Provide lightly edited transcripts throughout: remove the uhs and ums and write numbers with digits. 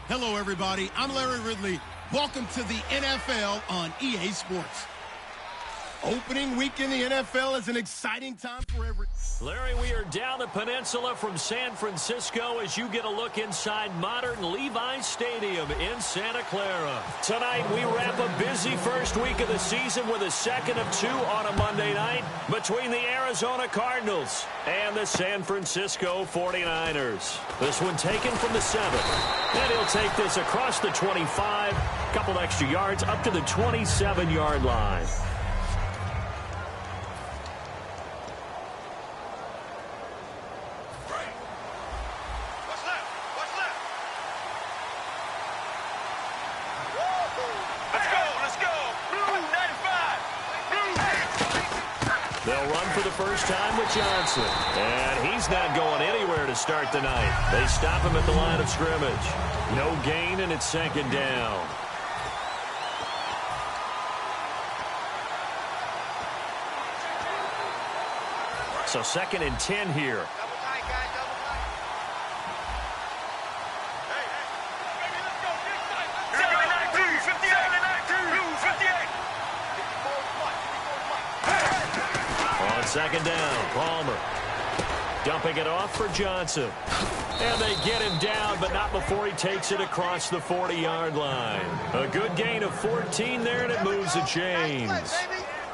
Hello, everybody. I'm Larry Ridley. Welcome to the NFL on EA Sports. Opening week in the NFL is an exciting time for every... Larry, we are down the peninsula from San Francisco as you get a look inside modern Levi's Stadium in Santa Clara. Tonight, we wrap a busy first week of the season with a second of two on a Monday night between the Arizona Cardinals and the San Francisco 49ers. This one taken from the 7. And he'll take this across the 25, a couple extra yards up to the 27-yard line. They'll run for the first time with Johnson. And he's not going anywhere to start the night. They stop him at the line of scrimmage. No gain, and it's second down. So second and 10 here. Second down, Palmer. Dumping it off for Johnson. And they get him down, but not before he takes it across the 40-yard line. A good gain of 14 there, and it moves the chains.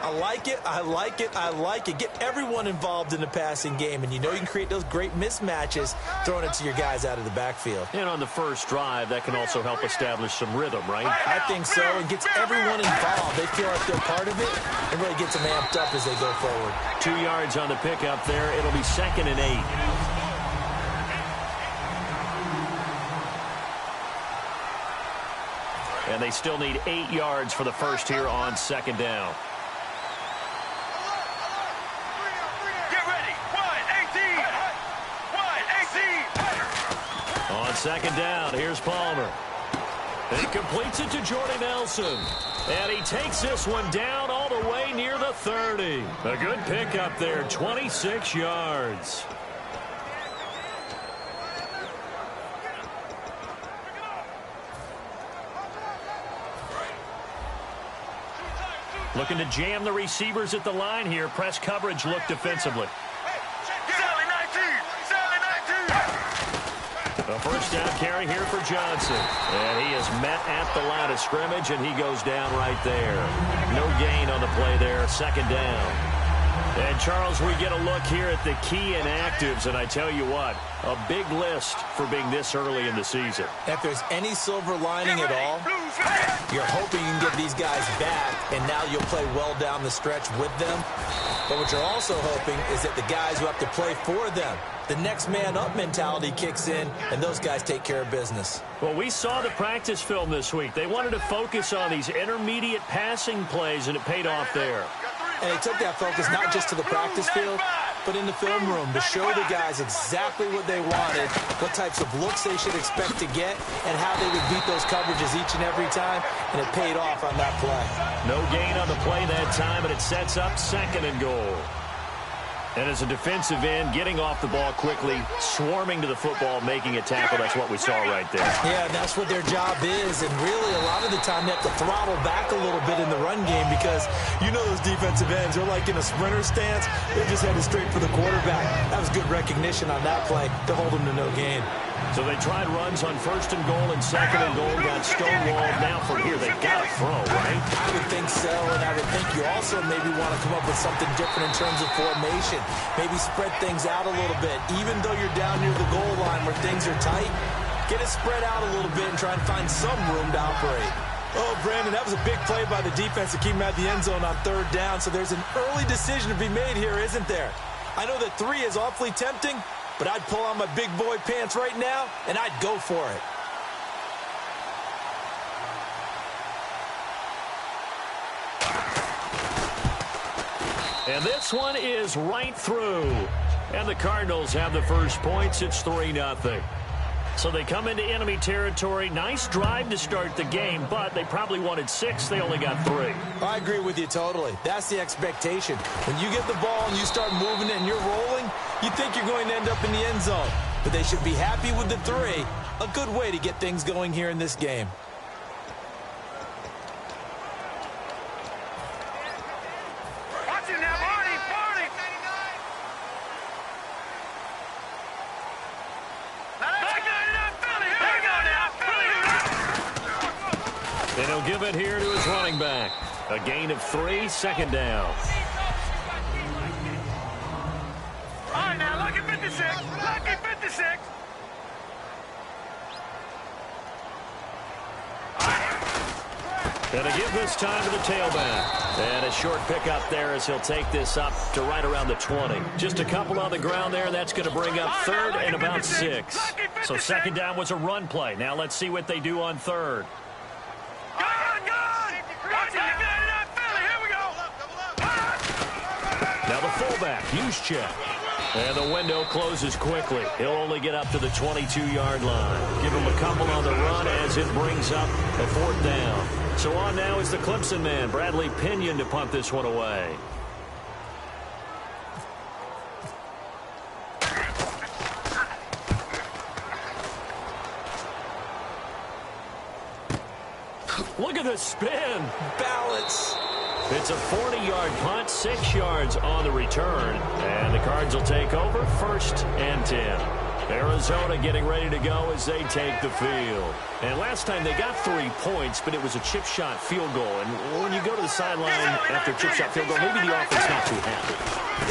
I like it, I like it, I like it. Get everyone involved in the passing game, and you know you can create those great mismatches throwing it to your guys out of the backfield. And on the first drive, that can also help establish some rhythm, right? I think so. It gets everyone involved. They feel like they're part of it, and really gets them amped up as they go forward. 2 yards on the pickup there. It'll be second and 8. And they still need 8 yards for the first here on second down. On second down, here's Palmer. He completes it to Jordy Nelson. And he takes this one down all the way near the 30. A good pickup there, 26 yards. Looking to jam the receivers at the line here. Press coverage look defensively. A first down carry here for Johnson. And he is met at the line of scrimmage, and he goes down right there. No gain on the play there. Second down. And, Charles, we get a look here at the key inactives, and I tell you what, a big list for being this early in the season. If there's any silver lining at all, you're hoping you can get these guys back, and now you'll play well down the stretch with them. But what you're also hoping is that the guys who have to play for them, the next man up mentality kicks in, and those guys take care of business. Well, we saw the practice film this week. They wanted to focus on these intermediate passing plays, and it paid off there. And they took that focus not just to the practice field, but in the film room to show the guys exactly what they wanted, what types of looks they should expect to get, and how they would beat those coverages each and every time, and it paid off on that play. No gain on the play that time, and it sets up second and goal. And as a defensive end, getting off the ball quickly, swarming to the football, making a tackle, that's what we saw right there. Yeah, that's what their job is, and really a lot of the time they have to throttle back a little bit in the run game because you know those defensive ends, they're like in a sprinter stance. They're just headed straight for the quarterback. That was good recognition on that play to hold them to no gain. So they tried runs on first and goal and second and goal, got stonewalled. Now from here, they've got to throw, right? I would think so, and I would think you also maybe want to come up with something different in terms of formation. Maybe spread things out a little bit. Even though you're down near the goal line where things are tight, get it spread out a little bit and try and find some room to operate. Oh, Brandon, that was a big play by the defense to keep him out of the end zone on third down, so there's an early decision to be made here, isn't there? I know that 3 is awfully tempting, but I'd pull on my big boy pants right now, and I'd go for it. And this one is right through. And the Cardinals have the first points. It's 3-0. So they come into enemy territory. Nice drive to start the game, but they probably wanted 6. They only got 3. I agree with you totally. That's the expectation. When you get the ball and you start moving it and you're rolling, you think you're going to end up in the end zone. But they should be happy with the 3 A good way to get things going here in this game. Watch it now, Marty! And he'll give it here to his running back. A gain of 3, second down. All right, now, lucky 56. Lucky 56. Gonna give this time to the tailback. And a short pickup there as he'll take this up to right around the 20. Just a couple on the ground there, and that's going to bring up third and about 6. So second down was a run play. Now let's see what they do on third. Now the fullback, Juszczyk. And the window closes quickly. He'll only get up to the 22-yard line. Give him a couple on the run as it brings up a 4th down. So on now is the Clemson man, Bradley Pinion, to punt this one away. Look at the spin. Balance. It's a 40-yard punt, 6 yards on the return. And the Cards will take over, 1st and 10. Arizona getting ready to go as they take the field. And last time they got 3 points, but it was a chip shot field goal. And when you go to the sideline after a chip shot field goal, maybe the offense not too happy.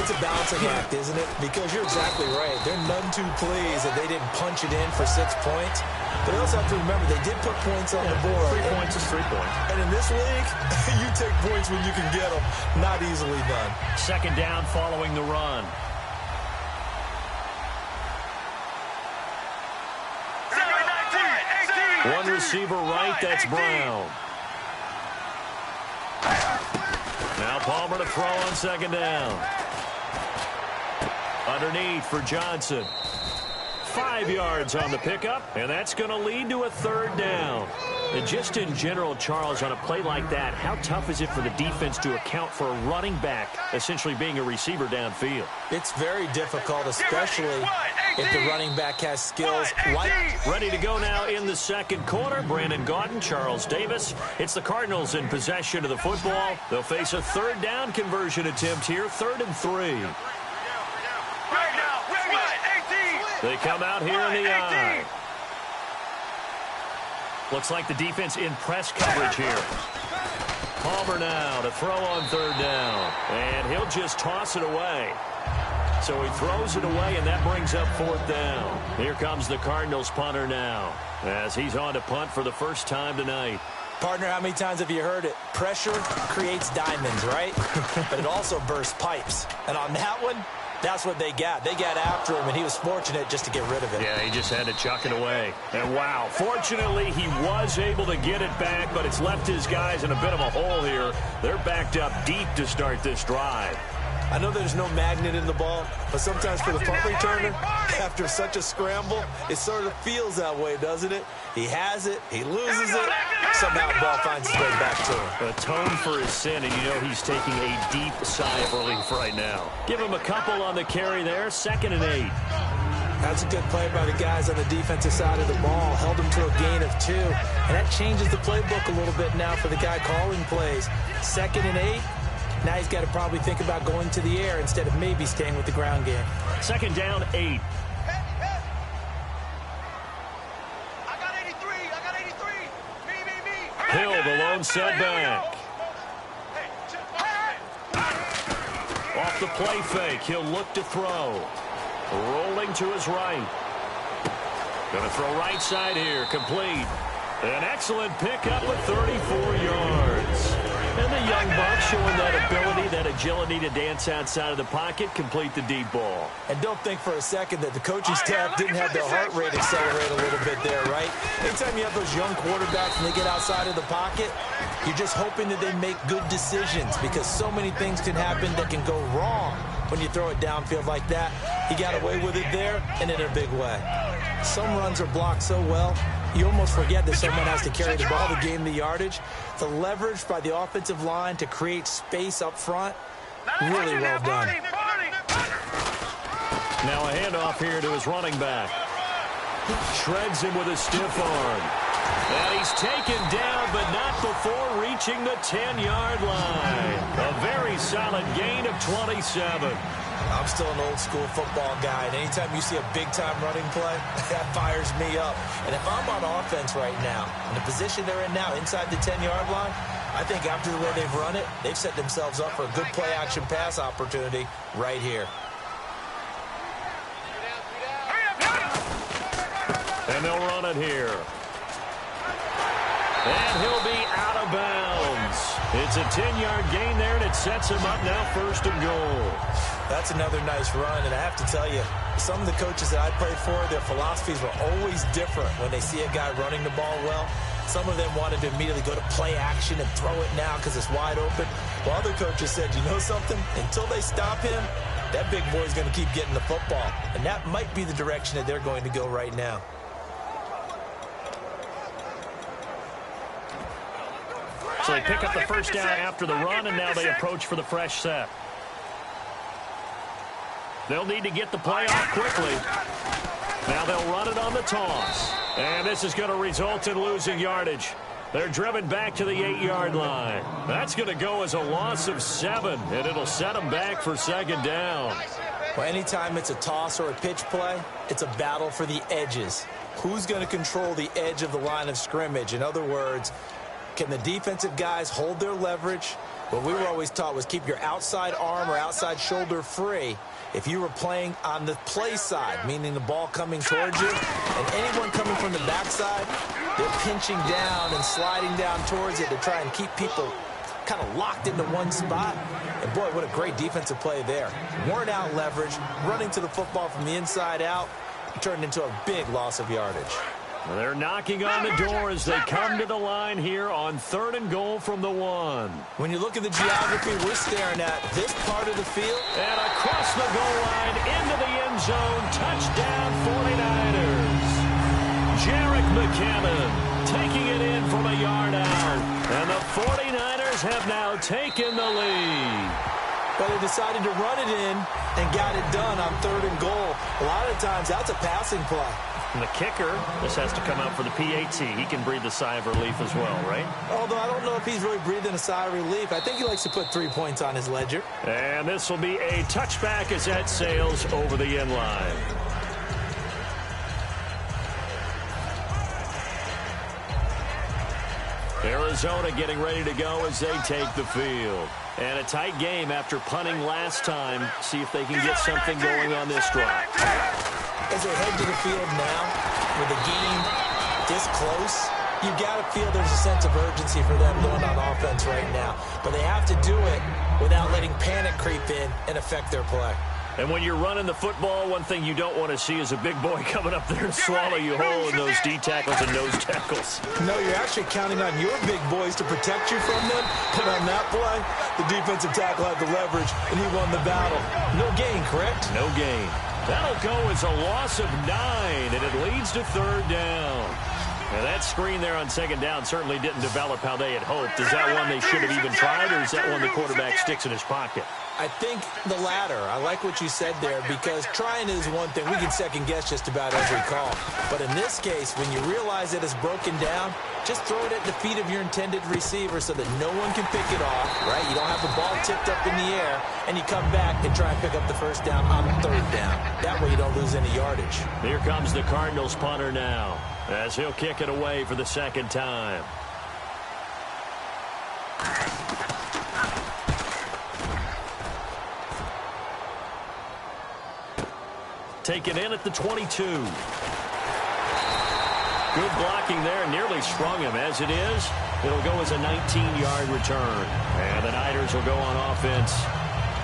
It's a balancing act, isn't it? Because you're exactly right. They're none too pleased that they didn't punch it in for 6 points. But you also have to remember, they did put points on the board. 3 points is 3 points. And in this league, you take points when you can get them. Not easily done. Second down following the run. One receiver right, that's Brown. Now Palmer to throw on second down. Underneath for Johnson. 5 yards on the pickup, and that's going to lead to a 3rd down. And just in general, Charles, on a play like that, how tough is it for the defense to account for a running back essentially being a receiver downfield? It's very difficult, especially if the running back has skills like... Ready to go now in the second quarter. Brandon Gaudin, Charles Davis. It's the Cardinals in possession of the football. They'll face a 3rd down conversion attempt here, 3rd and 3. They come out here in the eye. Looks like the defense in press coverage here. Palmer now to throw on 3rd down. And he'll just toss it away. So he throws it away, and that brings up 4th down. Here comes the Cardinals punter now, as he's on to punt for the first time tonight. Partner, how many times have you heard it? Pressure creates diamonds, right? But it also bursts pipes. And on that one, that's what they got. They got after him, and he was fortunate just to get rid of it. Yeah, he just had to chuck it away. And wow, fortunately, he was able to get it back, but it's left his guys in a bit of a hole here. They're backed up deep to start this drive. I know there's no magnet in the ball, but sometimes for the punt returner, after such a scramble, it sort of feels that way, doesn't it? He has it, he loses it, somehow the ball finds its way back to him. Atone for his sin, and you know he's taking a deep sigh of relief right now. Give him a couple on the carry there, 2nd and 8. That's a good play by the guys on the defensive side of the ball. Held him to a gain of 2, and that changes the playbook a little bit now for the guy calling plays. 2nd and 8. Now he's got to probably think about going to the air instead of maybe staying with the ground game. 2nd down, 8. I got 83. I got 83. Me. Hill, the lone setback. Off the play fake, he'll look to throw. Rolling to his right. Going to throw right side here, complete. An excellent pickup with 34 yards. And the young buck showing that ability, that agility to dance outside of the pocket, complete the deep ball. And don't think for a second that the coaching staff didn't have their heart rate accelerate a little bit there, right? Anytime you have those young quarterbacks and they get outside of the pocket, you're just hoping that they make good decisions because so many things can happen that can go wrong when you throw it downfield like that. He got away with it there and in a big way. Some runs are blocked so well, you almost forget that someone has to carry the ball to gain the yardage. The leverage by the offensive line to create space up front, really well done. Now a handoff here to his running back. Shreds him with a stiff arm. And he's taken down, but not before reaching the 10-yard line. A very solid gain of 27. I'm still an old-school football guy, and anytime you see a big-time running play, that fires me up. And if I'm on offense right now, in the position they're in now, inside the 10-yard line, I think after the way they've run it, they've set themselves up for a good play-action pass opportunity right here. And they'll run it here. And he'll be out of bounds. It's a 10-yard gain there, and it sets him up now 1st and goal. That's another nice run, and I have to tell you, some of the coaches that I played for, their philosophies were always different when they see a guy running the ball well. Some of them wanted to immediately go to play action and throw it now because it's wide open. While other coaches said, you know something? Until they stop him, that big boy's going to keep getting the football. And that might be the direction that they're going to go right now. So they pick up the first down after the run, and now they approach for the fresh set. They'll need to get the play off quickly. Now they'll run it on the toss. And this is going to result in losing yardage. They're driven back to the 8-yard line. That's going to go as a loss of 7, and it'll set them back for 2nd down. Well, anytime it's a toss or a pitch play, it's a battle for the edges. Who's going to control the edge of the line of scrimmage? In other words, can the defensive guys hold their leverage? What we were always taught was keep your outside arm or outside shoulder free. If you were playing on the play side, meaning the ball coming towards you, and anyone coming from the backside, they're pinching down and sliding down towards it to try and keep people kind of locked into one spot. And boy, what a great defensive play there. Worn out leverage, running to the football from the inside out, turned into a big loss of yardage. They're knocking on the door as they come to the line here on 3rd and goal from the 1. When you look at the geography, we're staring at this part of the field. And across the goal line into the end zone. Touchdown 49ers. Jerick McKinnon taking it in from a yard out. And the 49ers have now taken the lead. But they decided to run it in and got it done on 3rd and goal. A lot of times that's a passing play. And the kicker, this has to come out for the PAT. He can breathe a sigh of relief as well, right? Although I don't know if he's really breathing a sigh of relief. I think he likes to put 3 points on his ledger. And this will be a touchback as that sails over the end line. Arizona getting ready to go as they take the field. And a tight game after punting last time. See if they can get something going on this drive. As they head to the field now, with the game this close, you've got to feel there's a sense of urgency for them going on offense right now. But they have to do it without letting panic creep in and affect their play. And when you're running the football, one thing you don't want to see is a big boy coming up there and swallow you whole in those D tackles and nose tackles. No, you're actually counting on your big boys to protect you from them. And on that play, the defensive tackle had the leverage, and he won the battle. No gain, correct? No gain. That'll go as a loss of 9, and it leads to 3rd down. Now that screen there on 2nd down certainly didn't develop how they had hoped. Is that one they should have even tried, or is that one the quarterback sticks in his pocket? I think the latter. I like what you said there, because trying is one thing. We can second guess just about every call. But in this case, when you realize that it's broken down, just throw it at the feet of your intended receiver so that no one can pick it off, right? You don't have the ball tipped up in the air, and you come back and try and pick up the 1st down on 3rd down. That way you don't lose any yardage. Here comes the Cardinals punter now, as he'll kick it away for the 2nd time. Taken in at the 22. Good blocking there. Nearly sprung him. As it is, it'll go as a 19-yard return. And the Niners will go on offense.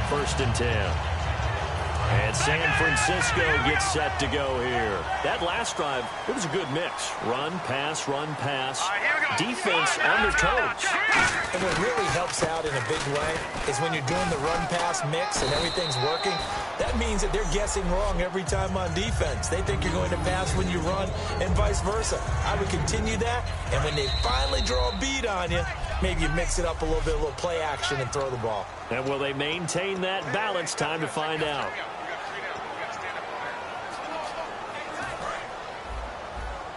1st and 10. And San Francisco gets set to go here. That last drive, it was a good mix. Run, pass, run, pass. Defense on their toes. And what really helps out in a big way is when you're doing the run-pass mix and everything's working, that means that they're guessing wrong every time on defense. They think you're going to pass when you run and vice versa. I would continue that, and when they finally draw a bead on you, maybe you mix it up a little bit, a little play action, and throw the ball. And will they maintain that balance? Time to find out.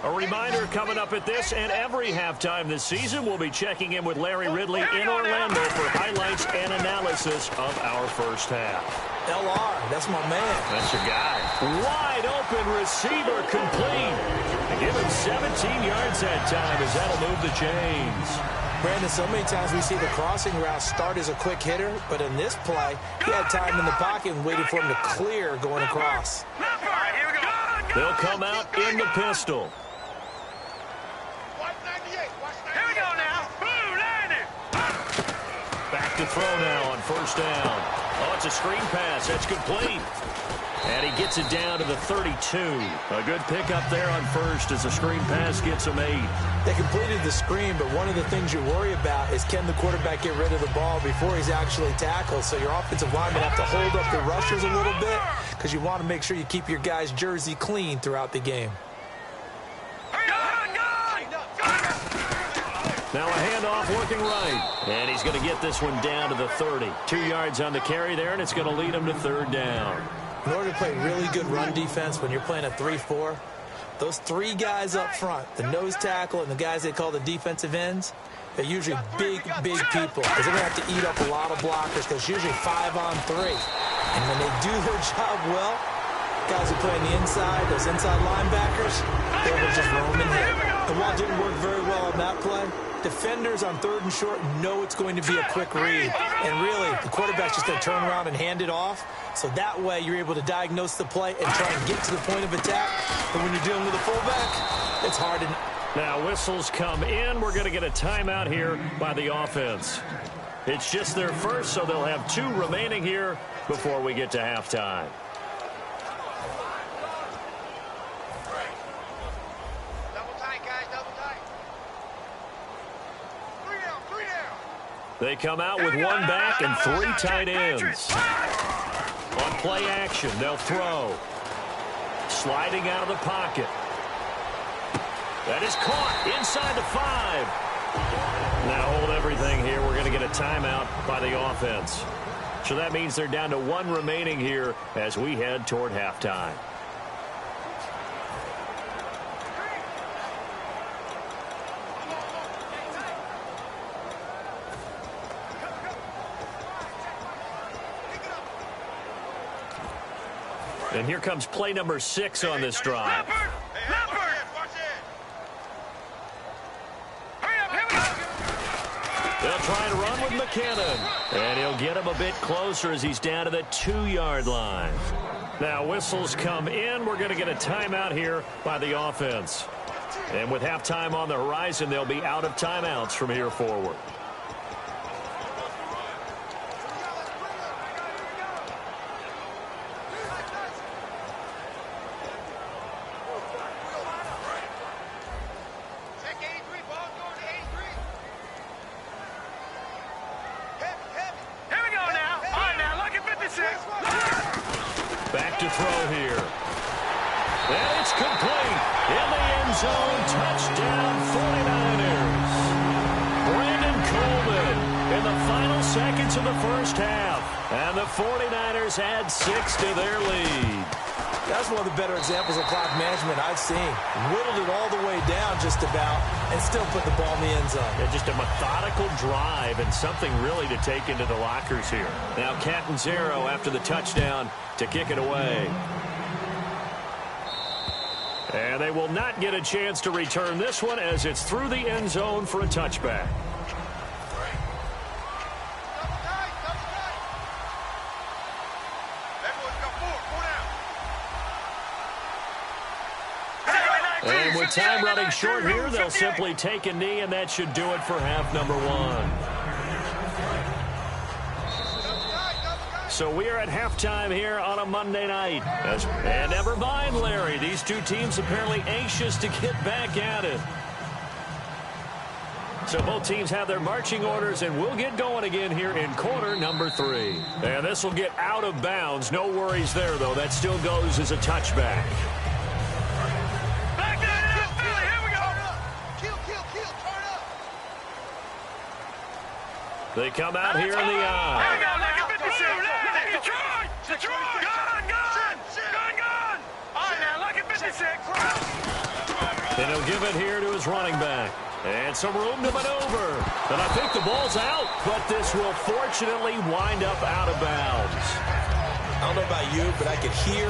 A reminder coming up at this and every halftime this season, we'll be checking in with Larry Ridley in Orlando for highlights and analysis of our first half. LR, that's my man. That's your guy. Wide open receiver complete. Give him 17 yards that time as that'll move the chains. Brandon, so many times we see the crossing route start as a quick hitter, but in this play, he had time in the pocket and waited for him to clear going across. They'll come out in the pistol. Back to throw now on first down. Oh, it's a screen pass. That's complete. And he gets it down to the 32. A good pickup there on first as the screen pass gets him 8. They completed the screen, but one of the things you worry about is can the quarterback get rid of the ball before he's actually tackled. So your offensive linemen have to hold up the rushers a little bit because you want to make sure you keep your guy's jersey clean throughout the game. Now a handoff working right. And he's going to get this one down to the 30. 2 yards on the carry there, and it's going to lead him to third down. In order to play really good run defense when you're playing a 3-4, those 3 guys up front, the nose tackle and the guys they call the defensive ends, they're usually big people because they're going to have to eat up a lot of blockers because it's usually 5 on 3. And when they do their job well, guys who play on the inside, those inside linebackers, they're able to just roam and hit. And while it didn't work very well on that play, defenders on 3rd and short know it's going to be a quick read. And really, the quarterback's just going to turn around and hand it off. So that way, you're able to diagnose the play and try and get to the point of attack. But when you're dealing with a fullback, it's hard to... Now whistles come in. We're going to get a timeout here by the offense. It's just their first, so they'll have 2 remaining here before we get to halftime. They come out with 1 back and 3 tight ends. On play action, they'll throw. Sliding out of the pocket. That is caught inside the 5. Now hold everything here. We're going to get a timeout by the offense. So that means they're down to 1 remaining here as we head toward halftime. And here comes play number 6 on this drive. They'll try and run with McKinnon. And he'll get him a bit closer as he's down to the 2-yard line. Now whistles come in. We're going to get a timeout here by the offense. And with halftime on the horizon, they'll be out of timeouts from here forward. Back to throw here. And it's complete. In the end zone, touchdown 49ers. Brandon Coleman in the final seconds of the first half. And the 49ers add 6 to their lead. That's one of the better examples of clock management I've seen. Whittled it all the way down just about and still put the ball in the end zone. Yeah, just a methodical drive and something really to take into the lockers here. Now Catanzaro after the touchdown to kick it away. And they will not get a chance to return this one as it's through the end zone for a touchback. And with time running short here, they'll simply take a knee, and that should do it for half number 1. So we are at halftime here on a Monday night. And never mind, Larry, these 2 teams apparently anxious to get back at it. So both teams have their marching orders, and we'll get going again here in quarter number 3. And this will get out of bounds. No worries there, though. That still goes as a touchback. They come out here in the eye. And he'll give it here to his running back. And some room to maneuver. And I think the ball's out, but this will fortunately wind up out of bounds. I don't know about you, but I could hear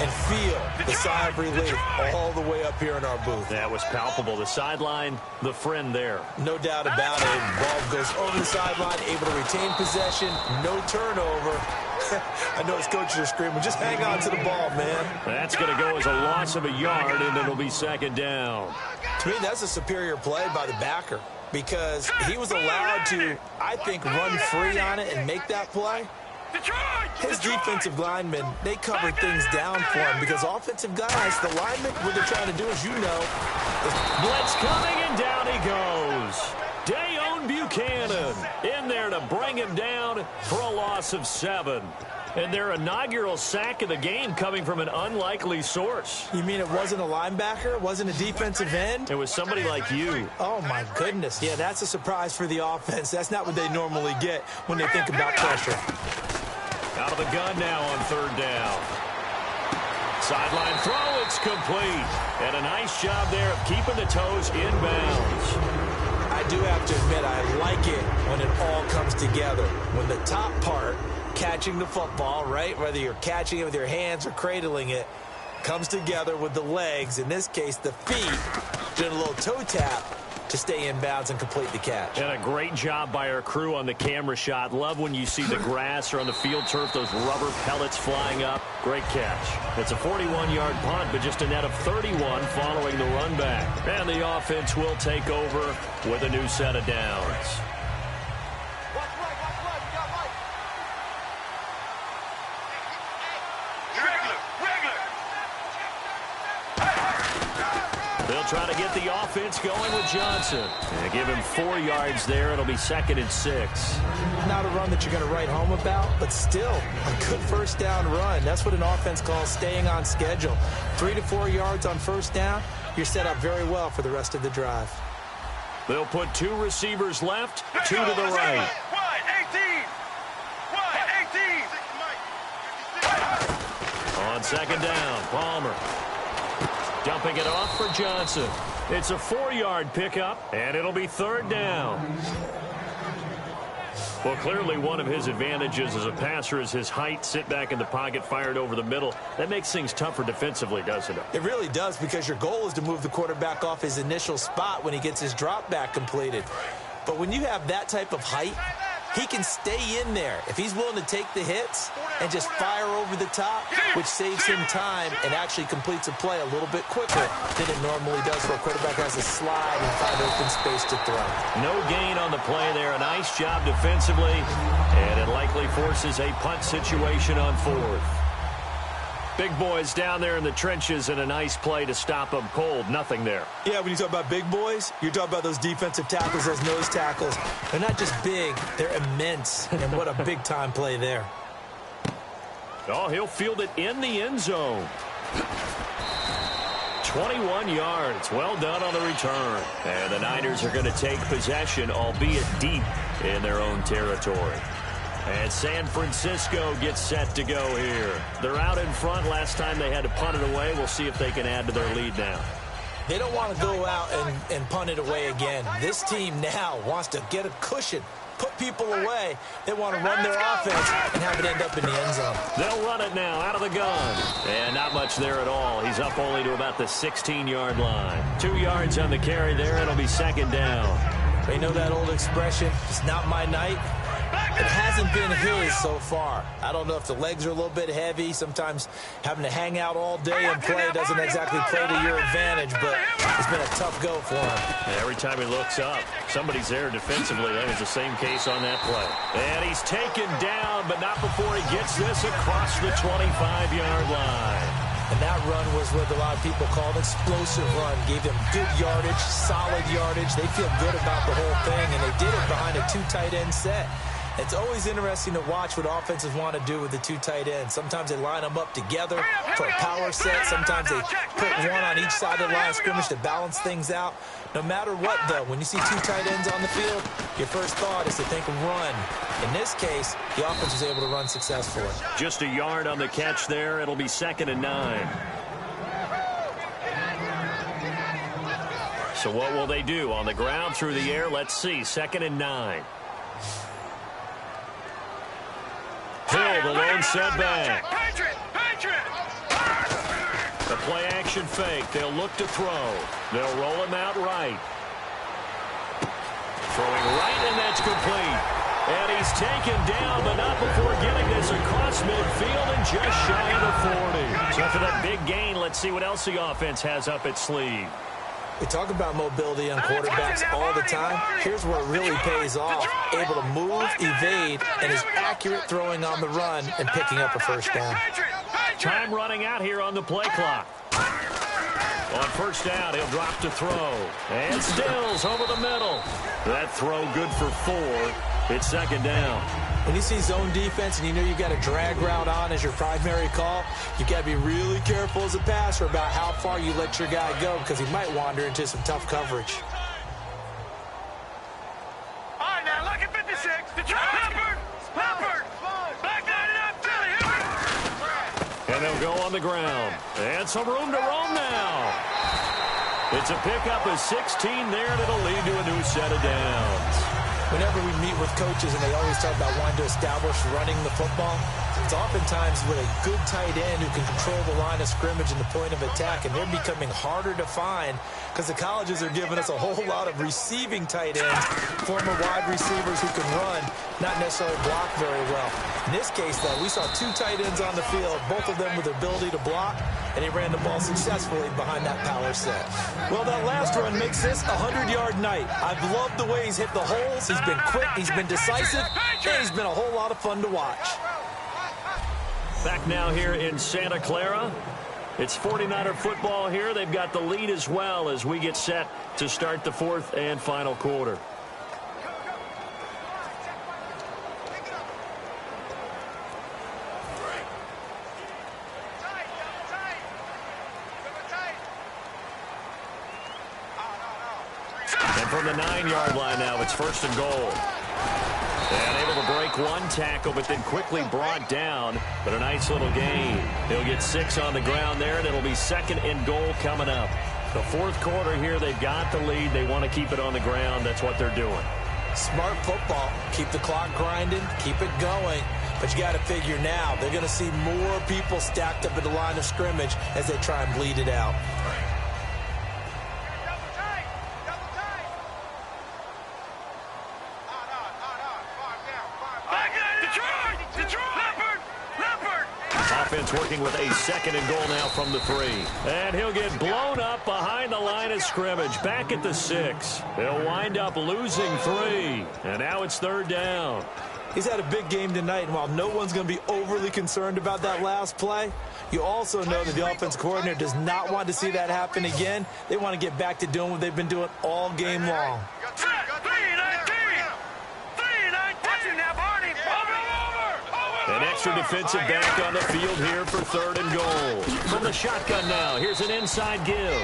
and feel the sigh of relief all the way up here in our booth. That was palpable. The sideline, the friend there. No doubt about it. Ball goes over the sideline, able to retain possession, no turnover. I know his coaches are screaming, just hang on to the ball, man. That's going to go as a loss of a yard, and it'll be second down. To me, that's a superior play by the backer because he was allowed to, I think, run free on it and make that play. His defensive linemen, they covered things down for him because offensive guys, the linemen, what they're trying to do, as you know, blitz coming, and down he goes. Dayon Buchanan in there to bring him down for a loss of 7. And their inaugural sack of the game coming from an unlikely source. You mean it wasn't a linebacker? It wasn't a defensive end? It was somebody like you. Oh, my goodness. Yeah, that's a surprise for the offense. That's not what they normally get when they think about pressure. Out of the gun now on third down. Sideline throw, it's complete. And a nice job there of keeping the toes in bounds. I do have to admit, I like it when it all comes together. When the top part, catching the football, right, whether you're catching it with your hands or cradling it, comes together with the legs, in this case the feet, doing a little toe tap to stay in bounds and complete the catch. And a great job by our crew on the camera shot. Love when you see the grass or on the field turf, those rubber pellets flying up. Great catch. It's a 41-yard punt, but just a net of 31 following the run back. And the offense will take over with a new set of downs. They'll try to get the offense going with Johnson. And give him 4 yards there. It'll be 2nd and 6. Not a run that you're going to write home about, but still a good first down run. That's what an offense calls staying on schedule. 3 to 4 yards on first down. You're set up very well for the rest of the drive. They'll put 2 receivers left, 2 to the right. 18. On second down, Palmer. Dumping it off for Johnson. It's a 4-yard pickup, and it'll be 3rd down. Well, clearly one of his advantages as a passer is his height. Sit back in the pocket, fired over the middle. That makes things tougher defensively, doesn't it? It really does, because your goal is to move the quarterback off his initial spot when he gets his drop back completed. But when you have that type of height, he can stay in there if he's willing to take the hits and just fire over the top, which saves him time and actually completes a play a little bit quicker than it normally does for a quarterback who has to slide and find open space to throw. No gain on the play there. A nice job defensively, and it likely forces a punt situation on 4th. Big boys down there in the trenches, and a nice play to stop them cold. Nothing there. Yeah, when you talk about big boys, you're talking about those defensive tackles, those nose tackles. They're not just big, they're immense. And what a big-time play there. Oh, he'll field it in the end zone. 21 yards. Well done on the return. And the Niners are going to take possession, albeit deep in their own territory. And San Francisco gets set to go here. They're out in front. Last time they had to punt it away. We'll see if they can add to their lead now. They don't want to go out and punt it away again. This team now wants to get a cushion, put people away. They want to run their offense and have it end up in the end zone. They'll run it now out of the gun. And not much there at all. He's up only to about the 16-yard line. 2 yards on the carry there. It'll be 2nd down. They know that old expression, it's not my night. It hasn't been his so far. I don't know if the legs are a little bit heavy. Sometimes having to hang out all day and play doesn't exactly play to your advantage, but it's been a tough go for him. And every time he looks up, somebody's there defensively. That was the same case on that play. And he's taken down, but not before he gets this across the 25-yard line. And that run was what a lot of people call an explosive run. Gave them good yardage, solid yardage. They feel good about the whole thing, and they did it behind a 2 tight end set. It's always interesting to watch what offenses want to do with the 2 tight ends. Sometimes they line them up together for a power set. Sometimes they put one on each side of the line of scrimmage to balance things out. No matter what, though, when you see 2 tight ends on the field, your first thought is to think run. In this case, the offense was able to run successfully. Just a yard on the catch there. It'll be 2nd and 9. So what will they do? On the ground, through the air, let's see. 2nd and 9. Hill, the lone setback. The play action fake. They'll look to throw. They'll roll him out right. Throwing right, and that's complete. And he's taken down, but not before getting this across midfield and just shy of the 40. So for that big gain, let's see what else the offense has up its sleeve. We talk about mobility on quarterbacks all the time. Here's where it really pays off. Able to move, evade, and is accurate throwing on the run and picking up a first down. Time running out here on the play clock. On first down, he'll drop to throw. And Stills over the middle. That throw good for 4. It's 2nd down. When you see zone defense and you know you've got a drag route on as your primary call, you've got to be really careful as a passer about how far you let your guy go because he might wander into some tough coverage. All right, now, look at 56. Leopard. Back 99, Philly. And they'll go on the ground. And some room to roam now. It's a pickup of 16 there, and it'll lead to a new set of downs. Whenever we meet with coaches and they always talk about wanting to establish running the football, it's oftentimes with a good tight end who can control the line of scrimmage and the point of attack, and they're becoming harder to find because the colleges are giving us a whole lot of receiving tight ends, former wide receivers who can run, not necessarily block very well. In this case, though, we saw 2 tight ends on the field, both of them with the ability to block, and he ran the ball successfully behind that power set. Well, that last run makes this a 100-yard night. I've loved the way he's hit the holes. He's been quick, he's been decisive, and he's been a whole lot of fun to watch. Back now here in Santa Clara. It's 49er football here. They've got the lead as well as we get set to start the 4th and final quarter. And from the 9-yard line now, it's 1st and goal. And able to break one tackle, but then quickly brought down. But a nice little gain. He'll get 6 on the ground there, and it'll be 2nd and goal coming up. The 4th quarter here, they've got the lead. They want to keep it on the ground. That's what they're doing. Smart football. Keep the clock grinding. Keep it going. But you got to figure now, they're going to see more people stacked up at the line of scrimmage as they try and bleed it out. Offense working with a 2nd and goal now from the 3. And he'll get blown up behind the line of scrimmage. Back at the 6. They'll wind up losing 3. And now it's 3rd down. He's had a big game tonight, and while no one's going to be overly concerned about that last play, you also know that the offense coordinator does not want to see that happen again. They want to get back to doing what they've been doing all game long. An extra defensive back on the field here for 3rd and goal. From the shotgun now, here's an inside give.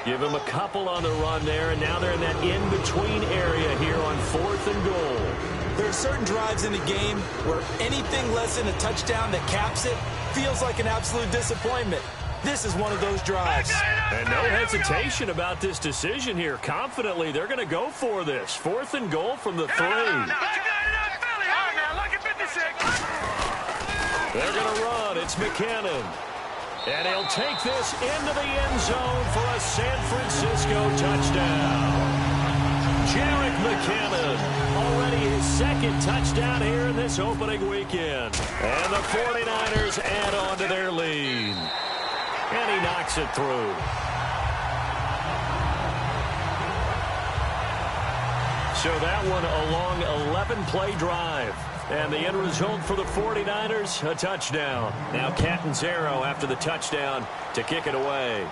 Give him a couple on the run there, and now they're in that in-between area here on 4th and goal. There are certain drives in the game where anything less than a touchdown that caps it feels like an absolute disappointment. This is one of those drives. And no hesitation about this decision here. Confidently, they're going to go for this. 4th and goal from the 3. They're going to run. It's McKinnon. And he'll take this into the end zone for a San Francisco touchdown. Jerick McKinnon, already his 2nd touchdown here in this opening weekend. And the 49ers add on to their lead. And he knocks it through. So that one a long 11-play drive. And the end result for the 49ers, a touchdown. Now Catanzaro after the touchdown to kick it away.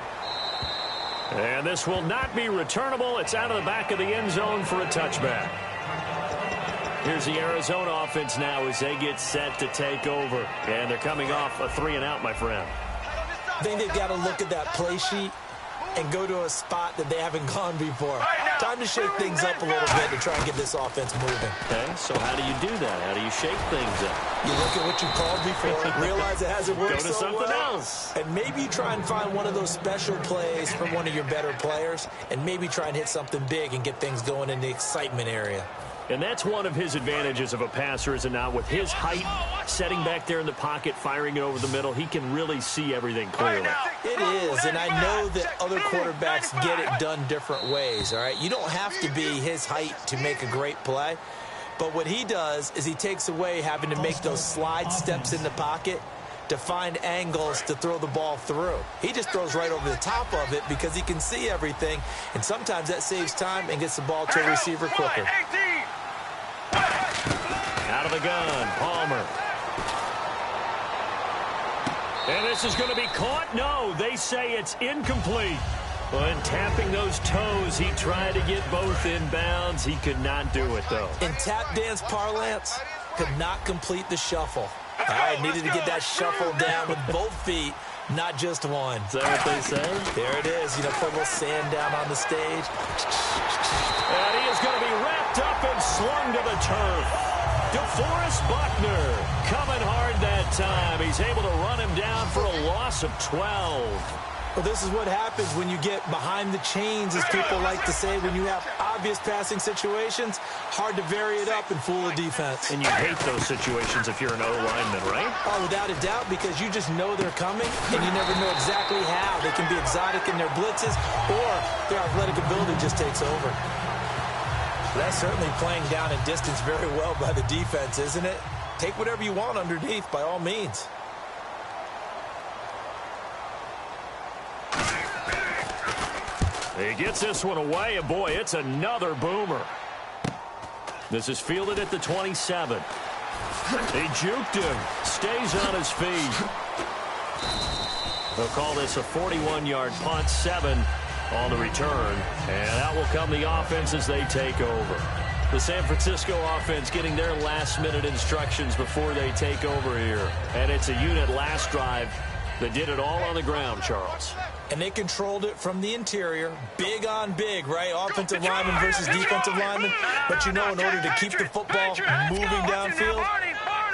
And this will not be returnable. It's out of the back of the end zone for a touchback. Here's the Arizona offense now as they get set to take over. And they're coming off a 3-and-out, my friend. I think they've got to look at that play sheet and go to a spot that they haven't gone before. Time to shake things up a little bit to try and get this offense moving. Okay, so how do you do that? How do you shake things up? You look at what you called before, realize it hasn't worked Go to so something well, else. and maybe try and find one of those special plays from one of your better players, and maybe try and hit something big and get things going in the excitement area. And that's one of his advantages of a passer, is it not? With his height, setting back there in the pocket, firing it over the middle, he can really see everything clearly. It is, and I know that other quarterbacks get it done different ways, all right? You don't have to be his height to make a great play, but what he does is he takes away having to make those slide steps in the pocket to find angles to throw the ball through. He just throws right over the top of it because he can see everything, and sometimes that saves time and gets the ball to a receiver quicker. Out of the gun, Palmer. And this is going to be caught. No, they say it's incomplete. When tapping those toes, he tried to get both in bounds. He could not do it, though. In tap dance parlance, could not complete the shuffle. All right, needed to get that shuffle down with both feet, not just one. Is that what they say? There it is. You know, put a little sand down on the stage. And he is going to be wrapped up and slung to the turf. DeForest Buckner coming hard that time. He's able to run him down for a loss of 12. Well, this is what happens when you get behind the chains, as people like to say, when you have obvious passing situations. Hard to vary it up and fool a defense. And you hate those situations if you're an O-lineman, right? Oh, without a doubt, because you just know they're coming, and you never know exactly how. They can be exotic in their blitzes, or their athletic ability just takes over. That's certainly playing down in distance very well by the defense, isn't it? Take whatever you want underneath, by all means. He gets this one away, and boy, it's another boomer. This is fielded at the 27. He juked him, stays on his feet. They'll call this a 41-yard punt, 7 on the return, and out will come the offense as they take over. The San Francisco offense getting their last-minute instructions before they take over here. And it's a unit last drive that did it all on the ground, Charles. And they controlled it from the interior. Big on big, right? Offensive lineman versus defensive lineman. But you know, in order to keep the football moving downfield,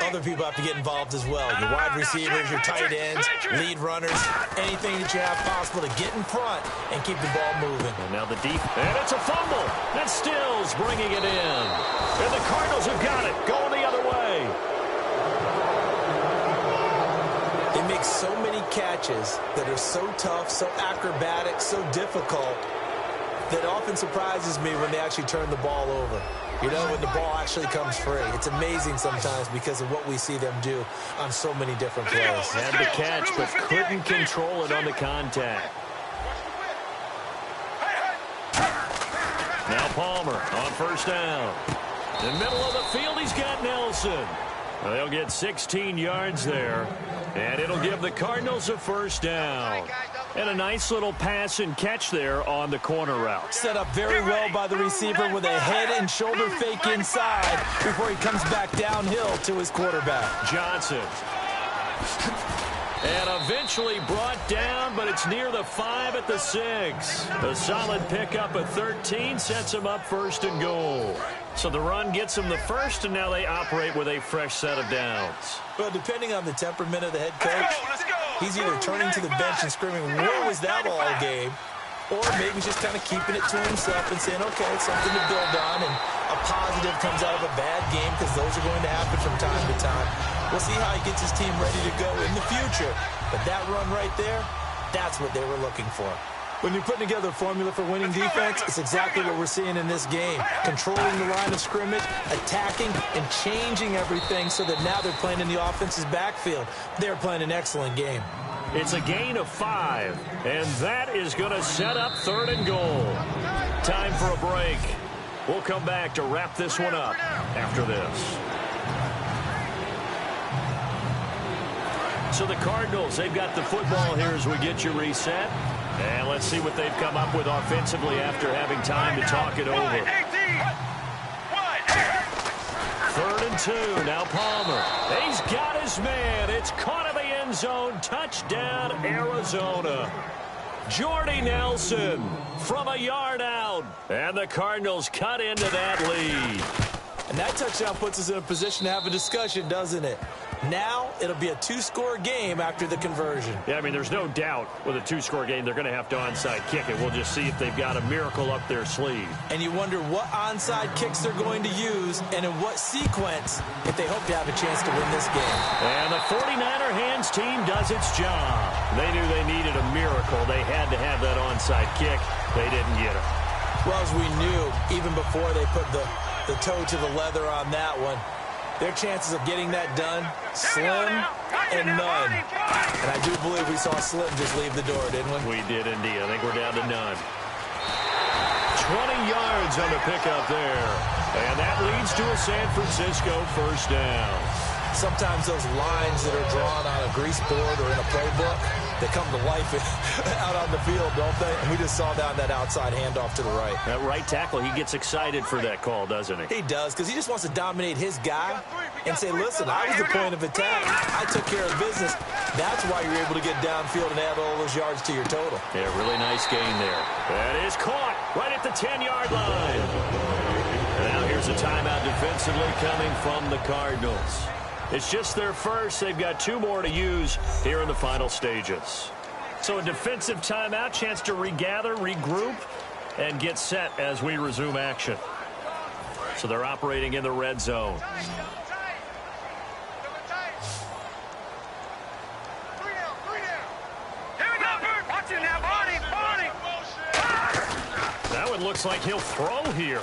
other people have to get involved as well. Your wide receivers, your tight ends, lead runners, anything that you have possible to get in front and keep the ball moving. And now the deep, and it's a fumble. And Stills bringing it in. And the Cardinals have got it, going the other way. They make so many catches that are so tough, so acrobatic, so difficult, that often surprises me when they actually turn the ball over. You know, when the ball actually comes free. It's amazing sometimes because of what we see them do on so many different plays. Had the catch, but couldn't control it on the contact. Now Palmer on first down. In the middle of the field, he's got Nelson. Well, they'll get 16 yards there, and it'll give the Cardinals a first down. And a nice little pass and catch there on the corner route. Set up very well by the receiver with a head and shoulder fake inside before he comes back downhill to his quarterback. Johnson. And eventually brought down, but it's near the 5 at the 6. A solid pickup at 13 sets him up first and goal. So the run gets them the first, and now they operate with a fresh set of downs. Well, depending on the temperament of the head coach, he's either turning to the bench and screaming, "Where was that all game?" Or maybe just kind of keeping it to himself and saying, okay, it's something to build on, and a positive comes out of a bad game, because those are going to happen from time to time. We'll see how he gets his team ready to go in the future. But that run right there, that's what they were looking for. When you're putting together a formula for winning defense, it's exactly what we're seeing in this game. Controlling the line of scrimmage, attacking, and changing everything so that now they're playing in the offense's backfield. They're playing an excellent game. It's a gain of 5, and that is going to set up 3rd and goal. Time for a break. We'll come back to wrap this one up after this. So the Cardinals, they've got the football here as we get you reset. And let's see what they've come up with offensively after having time to talk it over. 3rd and 2. Now Palmer. He's got his man. It's caught in the end zone. Touchdown, Arizona. Jordy Nelson from a yard out. And the Cardinals cut into that lead. And that touchdown puts us in a position to have a discussion, doesn't it? Now it'll be a two-score game after the conversion. Yeah, I mean, there's no doubt with a two-score game they're going to have to onside kick it. We'll just see if they've got a miracle up their sleeve. And you wonder what onside kicks they're going to use and in what sequence if they hope to have a chance to win this game. And the 49er hands team does its job. They knew they needed a miracle. They had to have that onside kick. They didn't get it. Well, as we knew, even before they put the toe to the leather on that one, their chances of getting that done, slim and none. And I do believe we saw Slim just leave the door, didn't we? We did indeed. I think we're down to none. 20 yards on the pickup there. And that leads to a San Francisco first down. Sometimes those lines that are drawn on a grease board or in a playbook, they come to life out on the field, don't they? And we just saw that outside handoff to the right. That right tackle, he gets excited for that call, doesn't he? He does, because he just wants to dominate his guy and say, listen, I was the point of attack. I took care of business. That's why you're able to get downfield and add all those yards to your total. Yeah, really nice gain there. That is caught right at the 10-yard line. And now here's a timeout defensively coming from the Cardinals. It's just their first. They've got 2 more to use here in the final stages. So a defensive timeout, chance to regather, regroup, and get set as we resume action. So they're operating in the red zone. That one looks like he'll throw here.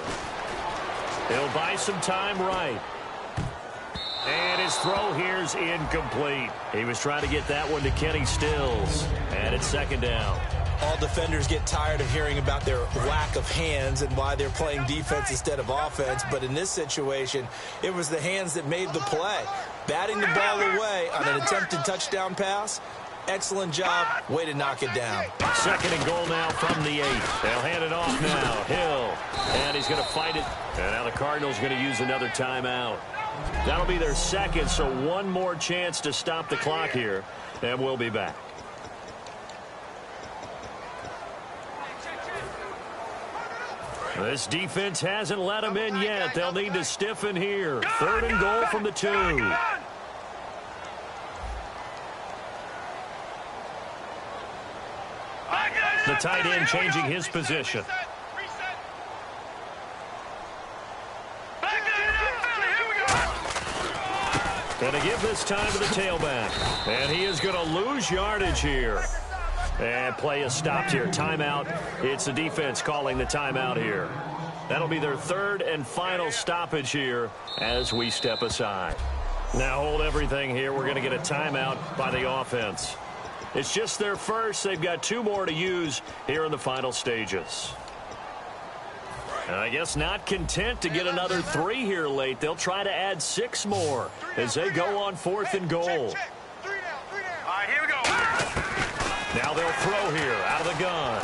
He'll buy some time right. And his throw here's incomplete. He was trying to get that one to Kenny Stills. And it's second down. All defenders get tired of hearing about their lack of hands and why they're playing defense instead of offense. But in this situation, it was the hands that made the play. Batting the ball away on an attempted touchdown pass. Excellent job. Way to knock it down. Second and goal now from the 8. They'll hand it off now. Hill. And he's going to fight it. And now the Cardinals going to use another timeout. That'll be their second, so one more chance to stop the clock here. And we'll be back. This defense hasn't let them in yet. They'll need to stiffen here. Third and goal from the 2. The tight end changing his position. Going to give this time to the tailback. And he is going to lose yardage here. And play is stopped here. Timeout. It's the defense calling the timeout here. That'll be their third and final stoppage here as we step aside. Now hold everything here. We're going to get a timeout by the offense. It's just their first. They've got 2 more to use here in the final stages. And I guess not content to get another 3 here late. They'll try to add 6 more as they go on 4th and goal. All right, here we go. Now they'll throw here out of the gun.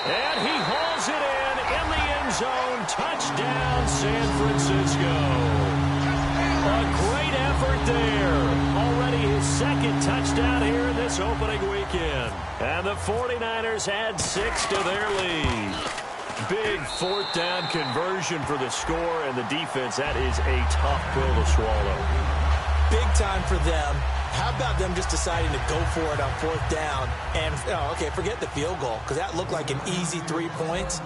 And he hauls it in the end zone. Touchdown, San Francisco. A great effort there. Already his second touchdown here this opening weekend. And the 49ers add 6 to their lead. Big 4th down conversion for the score, and the defense, that is a tough pill to swallow. Big time for them. How about them just deciding to go for it on 4th down? And, okay, forget the field goal, because that looked like an easy 3 points.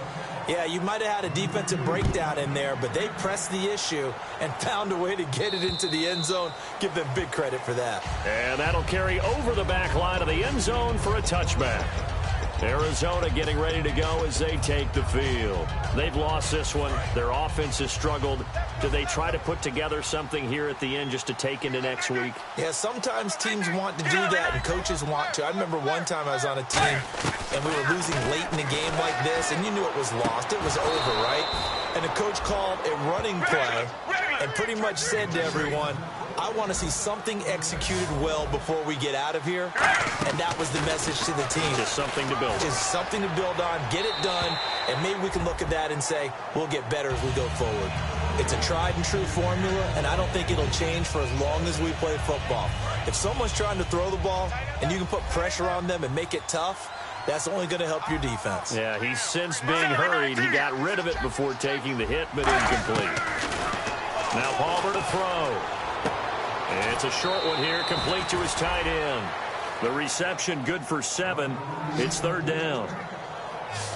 Yeah, you might have had a defensive breakdown in there, but they pressed the issue and found a way to get it into the end zone. Give them big credit for that. And that'll carry over the back line of the end zone for a touchback. Arizona getting ready to go as they take the field. They've lost this one. Their offense has struggled. Do they try to put together something here at the end just to take into next week? Yeah, sometimes teams want to do that and coaches want to. I remember one time I was on a team and we were losing late in a game like this, and you knew it was lost. It was over, right? And the coach called a running play and pretty much said to everyone, I want to see something executed well before we get out of here. And that was the message to the team. Just something to build. Just something to build on, get it done, and maybe we can look at that and say, we'll get better as we go forward. It's a tried and true formula, and I don't think it'll change for as long as we play football. If someone's trying to throw the ball and you can put pressure on them and make it tough, That's only going to help your defense. Yeah, he's since being hurried. He got rid of it before taking the hit, but incomplete. Now Palmer to throw. It's a short one here, complete to his tight end. The reception good for 7. It's third down.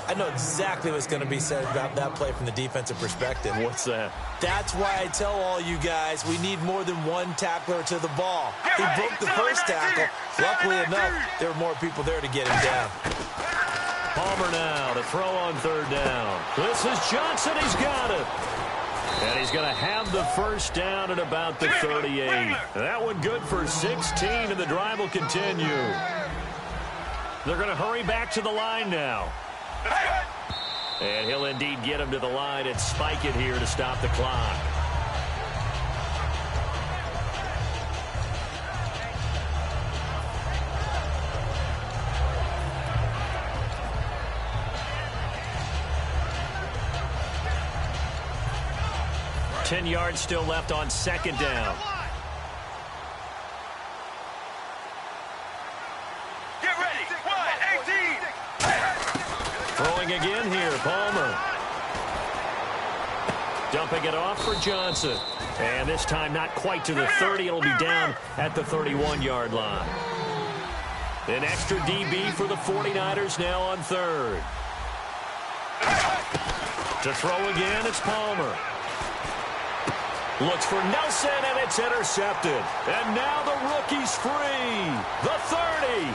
I know exactly what's going to be said about that play from the defensive perspective. What's that? That's why I tell all you guys we need more than one tackler to the ball. He broke the first tackle. Luckily enough, there were more people there to get him down. Palmer now to throw on third down. This is Johnson. He's got it. And he's going to have the first down at about the 38. That one good for 16, and the drive will continue. They're going to hurry back to the line now. And he'll indeed get him to the line and spike it here to stop the clock. Ten yards still left on second down. Get ready. 1-18. Throwing again here, Palmer. Dumping it off for Johnson. And this time not quite to the 30. It'll be down at the 31-yard line. An extra DB for the 49ers now on third. To throw again, it's Palmer. Looks for Nelson, and it's intercepted. And now the rookie's free. The 30.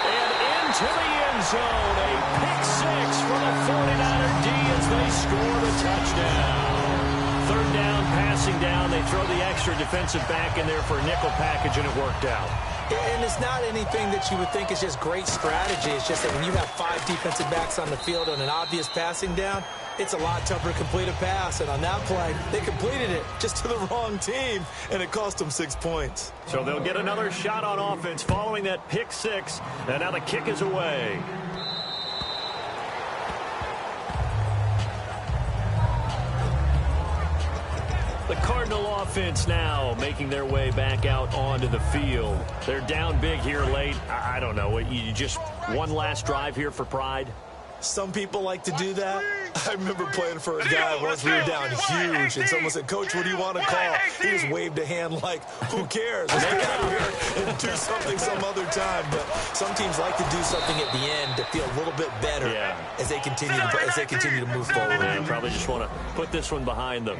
And into the end zone. A pick 6 for the 49er D as they score the touchdown. Third down, passing down. They throw the extra defensive back in there for a nickel package, and it worked out. And it's not anything that you would think is just great strategy. It's just that when you have 5 defensive backs on the field on an obvious passing down, it's a lot tougher to complete a pass. And on that play, they completed it just to the wrong team, and it cost them 6 points. So they'll get another shot on offense following that pick 6, and now the kick is away. The Cardinal offense now making their way back out onto the field. They're down big here late. I don't know. You just one last drive here for pride? Some people like to do that. I remember playing for a guy once we were down huge, and someone said, "Coach, what do you want to call?" He just waved a hand like, "Who cares? Let's get out of here and do something some other time." But some teams like to do something at the end to feel a little bit better as they continue to move forward. They probably just want to put this one behind them.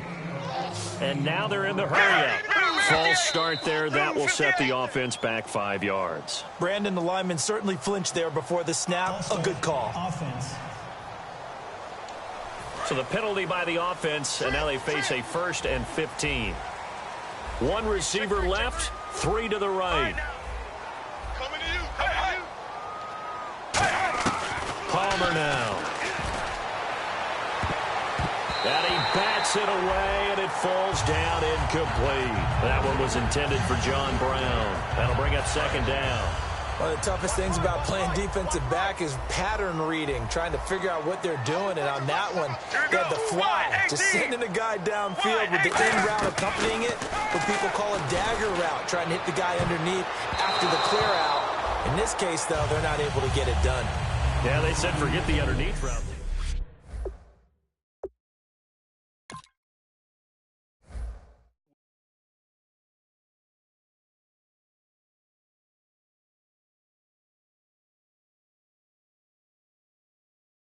And now they're in the hurry-up. False start there. That will set the offense back 5 yards. Brandon, the lineman, certainly flinched there before the snap. A good call. So the penalty by the offense, and now they face a 1st and 15. One receiver left, 3 to the right. Coming to you. Palmer now. And he bats it away, and it falls down incomplete. That one was intended for John Brown. That'll bring up second down. One of the toughest things about playing defensive back is pattern reading, trying to figure out what they're doing. And on that one, they had the fly, just sending a guy downfield with the in route accompanying it, what people call a dagger route, trying to hit the guy underneath after the clear out. In this case, though, they're not able to get it done. Yeah, they said forget the underneath route.